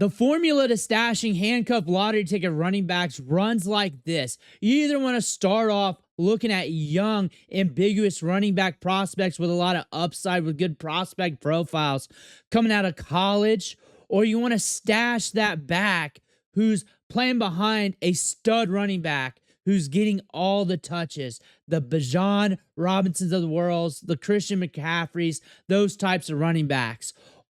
The formula to stashing handcuff lottery ticket running backs runs like this. You either want to start off looking at young, ambiguous running back prospects with a lot of upside with good prospect profiles coming out of college, or you want to stash that back who's playing behind a stud running back who's getting all the touches, the Bijan Robinsons of the world, the Christian McCaffreys, those types of running backs.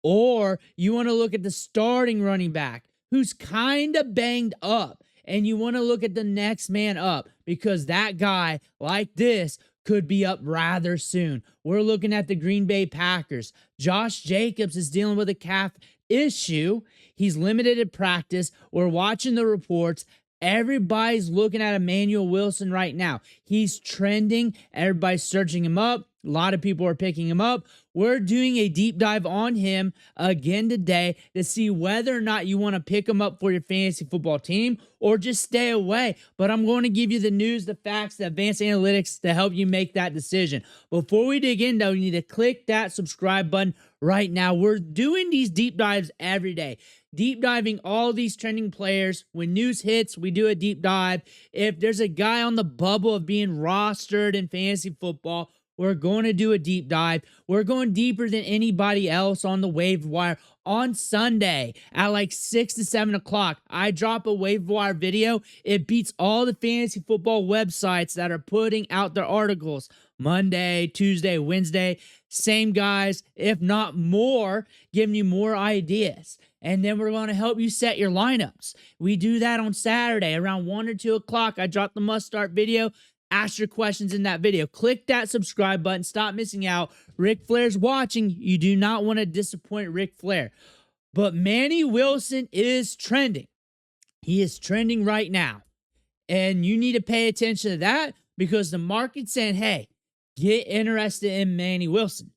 Or you want to look at the starting running back who's kind of banged up, and you want to look at the next man up because that guy like this could be up rather soon. We're looking at the Green Bay Packers. Josh Jacobs is dealing with a calf issue. He's limited at practice. We're watching the reports. Everybody's looking at Emanuel Wilson right now. He's trending. Everybody's searching him up. A lot of people are picking him up. We're doing a deep dive on him again today to see whether or not you want to pick him up for your fantasy football team or just stay away. But I'm going to give you the news, the facts, the advanced analytics to help you make that decision. Before we dig in, though, you need to click that subscribe button right now. We're doing these deep dives every day. Deep diving all these trending players. When news hits, we do a deep dive. If there's a guy on the bubble of being rostered in fantasy football, we're going to do a deep dive. We're going deeper than anybody else on the waiver wire. On Sunday at like 6 to 7 o'clock, I drop a waiver wire video. It beats all the fantasy football websites that are putting out their articles. Monday, Tuesday, Wednesday, same guys, if not more, giving you more ideas. And then we're going to help you set your lineups. We do that on Saturday around 1 or 2 o'clock. I drop the must start video. Ask your questions in that video. Click that subscribe button. Stop missing out. Ric Flair's watching. You do not want to disappoint Ric Flair. But Manny Wilson is trending. He is trending right now. And you need to pay attention to that because the market's saying, hey, get interested in Manny Wilson.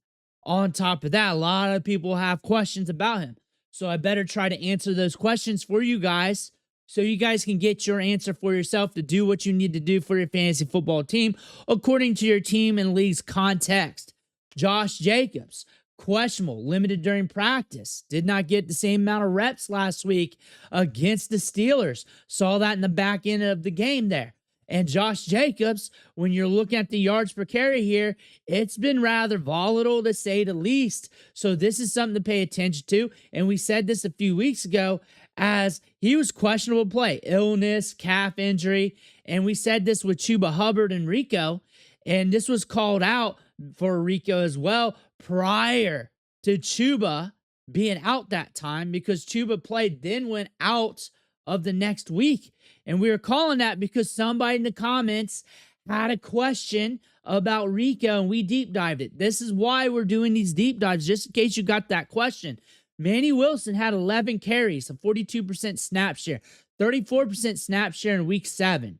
On top of that, a lot of people have questions about him. So I better try to answer those questions for you guys so you guys can get your answer for yourself to do what you need to do for your fantasy football team according to your team and league's context. Josh Jacobs, questionable, limited during practice. Did not get the same amount of reps last week against the Steelers. Saw that in the back end of the game there. And Josh Jacobs, when you're looking at the yards per carry here, it's been rather volatile to say the least. So this is something to pay attention to. And we said this a few weeks ago as he was questionable play, illness, calf injury. And we said this with Chuba Hubbard and Rico. And this was called out for Rico as well prior to Chuba being out that time because Chuba played, then went out of the next week. And we were calling that because somebody in the comments had a question about Rico and we deep dived it. This is why we're doing these deep dives, just in case you got that question. Manny Wilson had 11 carries, a 42% snap share, 34% snap share in week 7,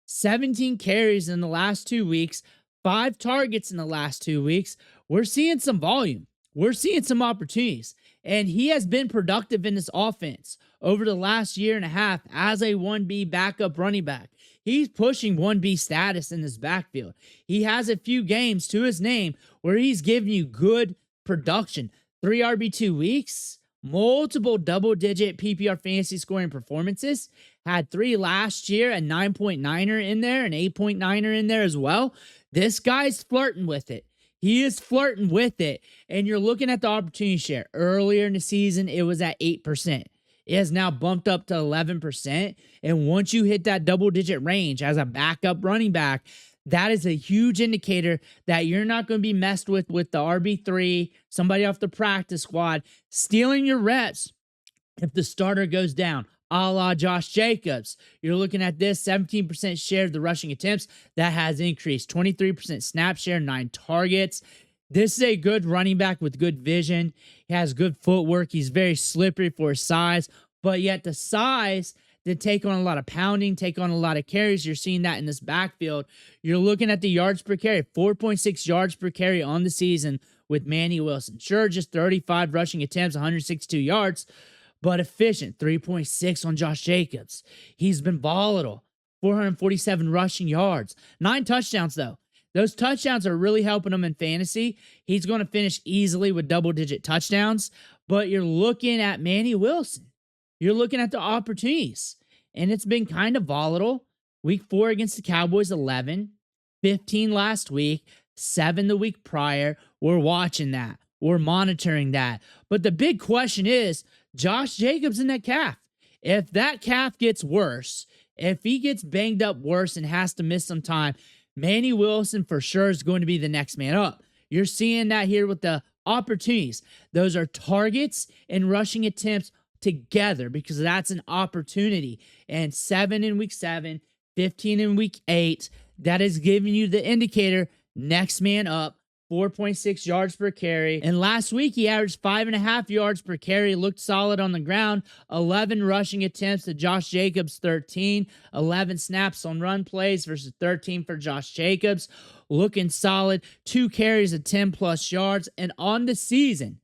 17 carries in the last 2 weeks, 5 targets in the last 2 weeks. We're seeing some volume. We're seeing some opportunities. And he has been productive in this offense over the last year and a half as a 1B backup running back. He's pushing 1B status in this backfield. He has a few games to his name where he's giving you good production. 3 RB2 weeks, multiple double-digit PPR fantasy scoring performances. Had 3 last year, a 9.9er in there, an 8.9er in there as well. This guy's flirting with it. He is flirting with it, and you're looking at the opportunity share. Earlier in the season, it was at 8%. It has now bumped up to 11%, and once you hit that double-digit range as a backup running back, that is a huge indicator that you're not going to be messed with the RB3, somebody off the practice squad, stealing your reps if the starter goes down. A la Josh Jacobs. You're looking at this 17% share of the rushing attempts. That has increased. 23% snap share, 9 targets. This is a good running back with good vision. He has good footwork. He's very slippery for his size, but yet the size to take on a lot of pounding, take on a lot of carries. You're seeing that in this backfield. You're looking at the yards per carry, 4.6 yards per carry on the season with Manny Wilson. Sure, just 35 rushing attempts, 162 yards, but efficient, 3.6 on Josh Jacobs. He's been volatile, 447 rushing yards, 9 touchdowns though. Those touchdowns are really helping him in fantasy. He's going to finish easily with double-digit touchdowns, but you're looking at Manny Wilson. you're looking at the opportunities. And it's been kind of volatile. Week 4 against the Cowboys, 11, 15 last week, 7 the week prior. We're watching that. We're monitoring that. But the big question is Josh Jacobs and that calf. If that calf gets worse, if he gets banged up worse and has to miss some time, Manny Wilson for sure is going to be the next man up. You're seeing that here with the opportunities. Those are targets and rushing attempts together because that's an opportunity. And 7 in week 7, 15 in week 8, that is giving you the indicator next man up. 4.6 yards per carry. And last week, he averaged 5.5 yards per carry, looked solid on the ground. 11 rushing attempts to Josh Jacobs, 13. 11 snaps on run plays versus 13 for Josh Jacobs. Looking solid. 2 carries of 10-plus yards. And on the season,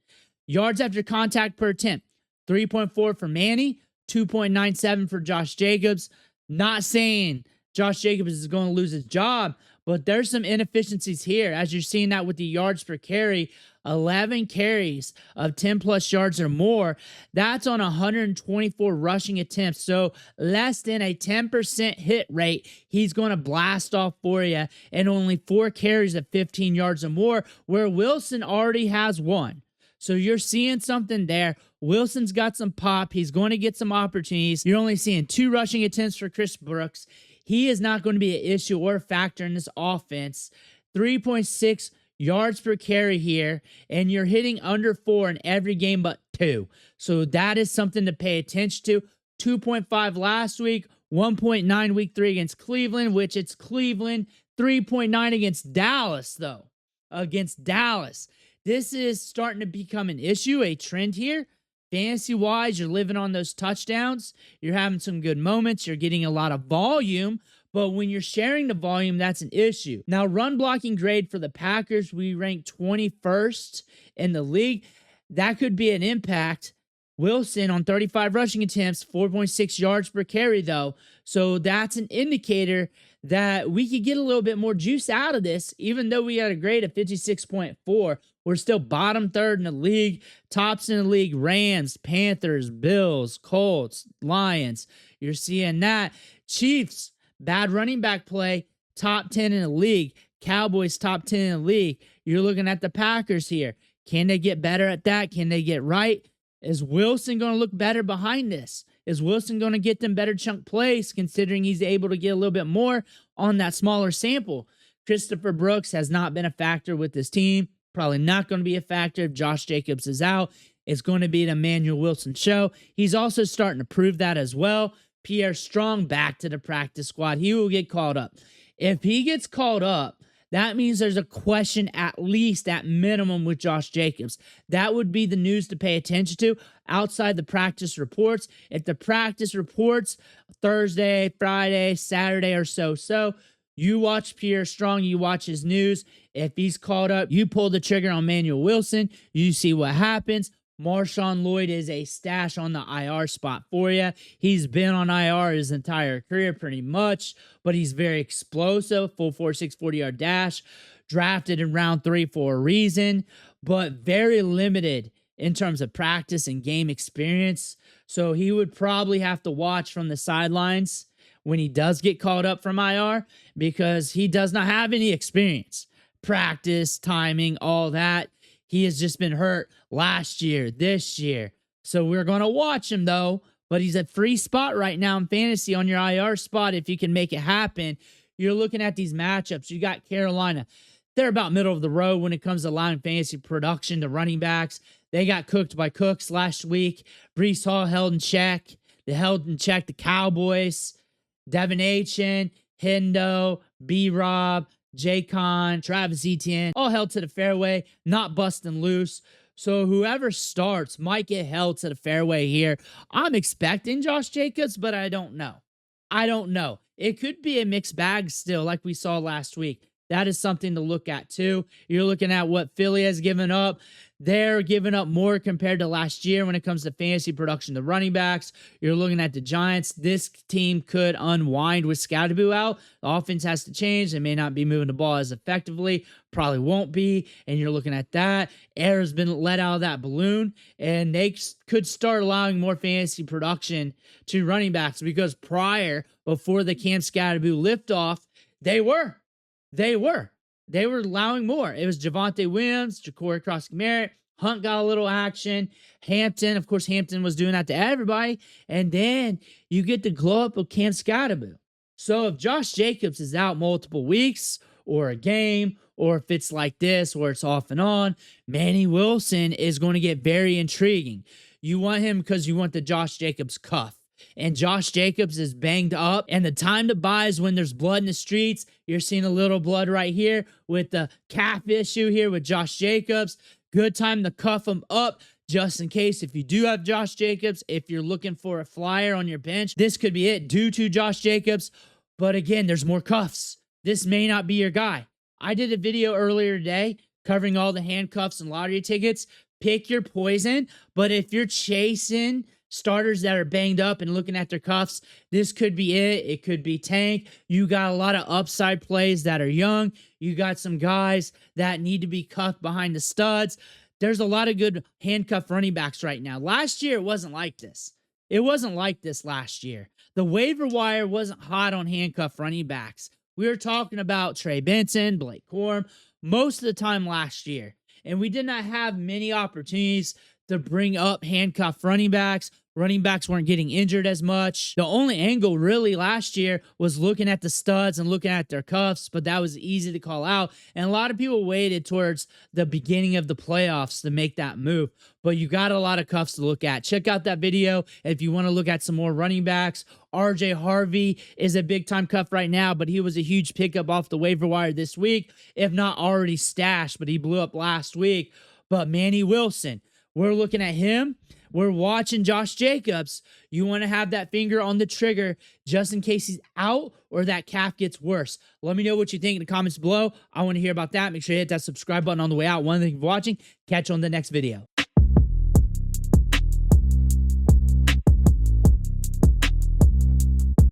yards after contact per attempt, 3.4 for Manny, 2.97 for Josh Jacobs. Not saying Josh Jacobs is going to lose his job, but there's some inefficiencies here, as you're seeing that with the yards per carry. 11 carries of 10-plus yards or more. That's on 124 rushing attempts. So less than a 10% hit rate, he's going to blast off for you. And only 4 carries of 15 yards or more, where Wilson already has 1. So you're seeing something there. Wilson's got some pop. He's going to get some opportunities. You're only seeing 2 rushing attempts for Chris Brooks. He is not going to be an issue or a factor in this offense. 3.6 yards per carry here, and you're hitting under 4 in every game but 2. So that is something to pay attention to. 2.5 last week, 1.9 week 3 against Cleveland, which it's Cleveland. 3.9 against Dallas, though. Against Dallas. This is starting to become an issue, a trend here. Fantasy-wise, you're living on those touchdowns. You're having some good moments. You're getting a lot of volume. But when you're sharing the volume, that's an issue. Now, run blocking grade for the Packers, we rank 21st in the league. That could be an impact. Wilson on 35 rushing attempts, 4.6 yards per carry, though. So that's an indicator that we could get a little bit more juice out of this. Even though we had a grade of 56.4, we're still bottom 3rd in the league. Tops in the league, Rams, Panthers, Bills, Colts, Lions. You're seeing that. Chiefs, bad running back play, top 10 in the league. Cowboys, top 10 in the league. You're looking at the Packers here. Can they get better at that? Can they get right? Is Wilson going to look better behind this? Is Wilson going to get them better chunk plays, considering he's able to get a little bit more on that smaller sample? Christopher Brooks has not been a factor with this team. Probably not going to be a factor if Josh Jacobs is out. It's going to be an Emanuel Wilson show. He's also starting to prove that as well. Pierre Strong back to the practice squad. He will get called up. If he gets called up, that means there's a question at least at minimum with Josh Jacobs. That would be the news to pay attention to outside the practice reports. If the practice reports Thursday, Friday, Saturday or so, you watch Pierre Strong, you watch his news. If he's called up, you pull the trigger on Emanuel Wilson. You see what happens. Marshawn Lloyd is a stash on the IR spot for you. He's been on IR his entire career pretty much, but he's very explosive, full 4.6 40-yard dash, drafted in round 3 for a reason, but very limited in terms of practice and game experience. So he would probably have to watch from the sidelines when he does get called up from IR because he does not have any experience. Practice, timing, all that. He has just been hurt last year, this year. So we're going to watch him, though. But he's a free spot right now in fantasy on your IR spot if you can make it happen. You're looking at these matchups. You got Carolina. They're about middle of the road when it comes to allowing fantasy production to running backs. They got cooked by Cooks last week. Breece Hall held in check. They held in check the Cowboys. Devin Achin, Hendo, B-Rob, J-Con, Travis Etienne, all held to the fairway, not busting loose. So whoever starts might get held to the fairway here. I'm expecting Josh Jacobs, but I don't know. It could be a mixed bag still, like we saw last week. That is something to look at too. You're looking at what Philly has given up. They're giving up more compared to last year when it comes to fantasy production. The running backs, you're looking at the Giants. This team could unwind with Scadaboo out. The offense has to change. They may not be moving the ball as effectively. Probably won't be. And you're looking at that. Air has been let out of that balloon. And they could start allowing more fantasy production to running backs because before the Cam Scadaboo liftoff, they were allowing more. It was Javonte Williams, Ja'Cory Cross-Merritt, Hunt got a little action. Hampton, of course, Hampton was doing that to everybody. And then you get the glow up of Cam Scadaboo. So if Josh Jacobs is out multiple weeks or a game, or if it's like this where it's off and on, Manny Wilson is going to get very intriguing. You want him because you want the Josh Jacobs cuff. And Josh Jacobs is banged up, and the time to buy is when there's blood in the streets. You're seeing a little blood right here with the calf issue here with Josh Jacobs. Good time to cuff him up just in case if you do have Josh Jacobs, if you're looking for a flyer on your bench, this could be it due to Josh Jacobs. But again, there's more cuffs. This may not be your guy. I did a video earlier today covering all the handcuffs and lottery tickets. Pick your poison, but if you're chasing starters that are banged up and looking at their cuffs, this could be it. It could be tank. You got a lot of upside plays that are young. You got some guys that need to be cuffed behind the studs. There's a lot of good handcuff running backs right now. Last year, it wasn't like this. It wasn't like this last year. The waiver wire wasn't hot on handcuff running backs. We were talking about Trey Benson, Blake Corum, most of the time last year. And we did not have many opportunities to bring up handcuff running backs. Running backs weren't getting injured as much. The only angle really last year was looking at the studs and looking at their cuffs, but that was easy to call out. And a lot of people waited towards the beginning of the playoffs to make that move. But you got a lot of cuffs to look at. Check out that video if you want to look at some more running backs. RJ Harvey is a big-time cuff right now, but he was a huge pickup off the waiver wire this week, if not already stashed, but he blew up last week. But Manny Wilson, we're looking at him. We're watching Josh Jacobs. You want to have that finger on the trigger just in case he's out or that calf gets worse. Let me know what you think in the comments below. I want to hear about that. Make sure you hit that subscribe button on the way out. Thank you for watching. Catch you on the next video.